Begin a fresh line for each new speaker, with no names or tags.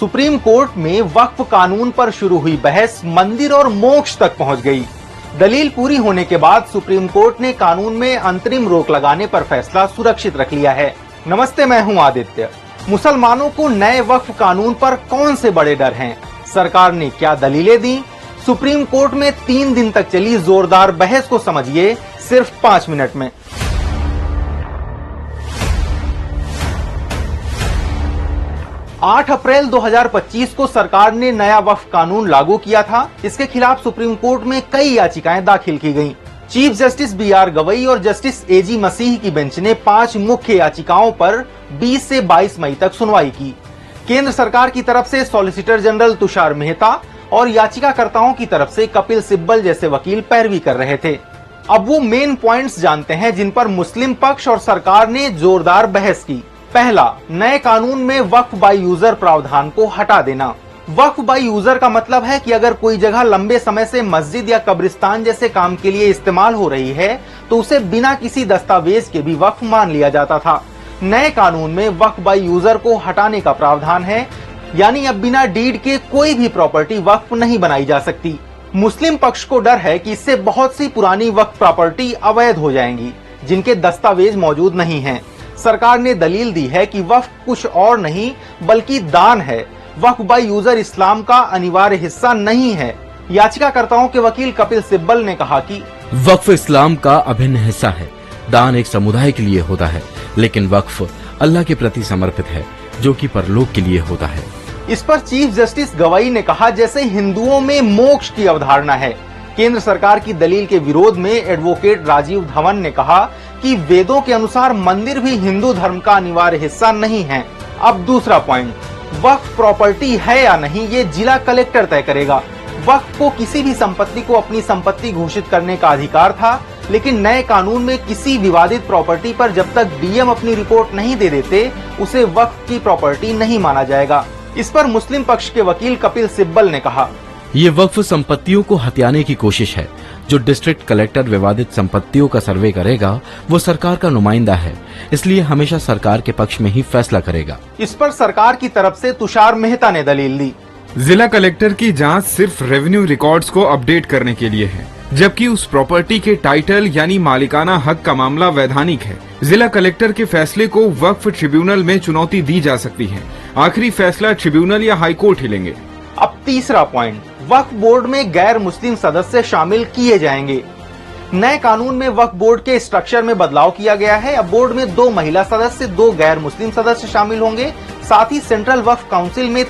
Supreme court में वक्फ कानून पर शुरू हुई बहस मंदिर और मोक्ष तक पहुंच गई। दलील पूरी होने के बाद सुप्रीम कोर्ट ने कानून में अंतरिम रोक लगाने पर फैसला सुरक्षित रख लिया है। नमस्ते, मैं हूं आदित्य। मुसलमानों को नए वक्फ कानून पर कौन से बड़े डर हैं? सरकार ने क्या दलीलें दी? सुप्रीम कोर्ट में 3 दिन तक चली जोरदार बहस को समझिए सिर्फ 5 मिनट में। 8 अप्रैल 2025 को सरकार ने नया वक्फ कानून लागू किया था। इसके खिलाफ सुप्रीम कोर्ट में कई याचिकाएं दाखिल की गईं। चीफ जस्टिस BR गवई और जस्टिस AG मसीह की बेंच ने 5 मुख्य याचिकाओं पर 20 से 22 मई तक सुनवाई की। केंद्र सरकार की तरफ से सॉलिसिटर जनरल तुषार मेहता और याचिकाकर्ताओं की तरफ से कपिल सिब्बल जैसे वकील पैरवी कर रहे थे। अब वो मेन पॉइंट्स जानते हैं जिन पर मुस्लिम पक्ष और सरकार ने जोरदार बहस की। पहला, नए कानून में वक्फ बाय यूजर प्रावधान को हटा देना। वक्फ बाय यूजर का मतलब है कि अगर कोई जगह लंबे समय से मस्जिद या कब्रिस्तान जैसे काम के लिए इस्तेमाल हो रही है तो उसे बिना किसी दस्तावेज के भी वक्फ मान लिया जाता था। नए कानून में वक्फ बाय यूजर को हटाने का प्रावधान है, यानी अब बिना डीड के कोई भी प्रॉपर्टी वक्फ नहीं बनाई जा सकती। मुस्लिम पक्ष को डर है कि इससे बहुत सी पुरानी वक्फ प्रॉपर्टी अवैध हो जाएंगी जिनके दस्तावेज मौजूद नहीं हैं। सरकार ने दलील दी है कि वक्फ कुछ और नहीं बल्कि दान है। वक्फ बाय यूजर इस्लाम का अनिवार्य हिस्सा नहीं है। याचिकाकर्ताओं के वकील कपिल सिब्बल ने कहा कि
वक्फ इस्लाम का अभिन्न हिस्सा है। दान एक समुदाय के लिए होता है, लेकिन वक्फ अल्लाह के प्रति समर्पित है, जो कि परलोक के लिए होता है।
इस पर चीफ जस्टिस गवई ने कहा जैसे हिंदुओं में मोक्ष की अवधारणा है। केंद्र सरकार की दलील के विरोध में एडवोकेट राजीव धवन ने कहा कि वेदों के अनुसार मंदिर भी हिंदू धर्म का अनिवार्य हिस्सा नहीं है। अब दूसरा पॉइंट, वक्फ प्रॉपर्टी है या नहीं ये जिला कलेक्टर तय करेगा। वक्फ को किसी भी संपत्ति को अपनी संपत्ति घोषित करने का अधिकार था, लेकिन नए कानून में किसी विवादित प्रॉपर्टी पर जब तक डीएम अपनी रिपोर्ट नहीं दे देते उसे वक्फ की प्रॉपर्टी नहीं माना जाएगा। इस पर मुस्लिम पक्ष के वकील कपिल सिब्बल ने कहा,
ये वक्फ संपत्तियों को हथियाने की कोशिश है। जो डिस्ट्रिक्ट कलेक्टर विवादित संपत्तियों का सर्वे करेगा वो सरकार का नुमाइंदा है, इसलिए हमेशा सरकार के पक्ष में ही फैसला करेगा।
इस पर सरकार की तरफ से तुषार मेहता ने दलील दी।
जिला कलेक्टर की जांच सिर्फ रेवेन्यू रिकॉर्ड्स को अपडेट करने के लिए है, जबकि उस प्रॉपर्टी के टाइटल यानी मालिकाना हक का मामला वैधानिक है। जिला कलेक्टर के फैसले को वक्फ ट्रिब्यूनल में चुनौती दी जा सकती है। आखिरी फैसला ट्रिब्यूनल या हाई कोर्ट ही लेंगे।
अब तीसरा पॉइंट, वक्फ बोर्ड में गैर मुस्लिम सदस्य शामिल किए जाएंगे। नए कानून में वक्फ बोर्ड के स्ट्रक्चर में बदलाव किया गया है। अब बोर्ड में 2 महिला सदस्य, 2 गैर मुस्लिम सदस्य शामिल होंगे। साथ ही सेंट्रल वक्फ काउंसिल में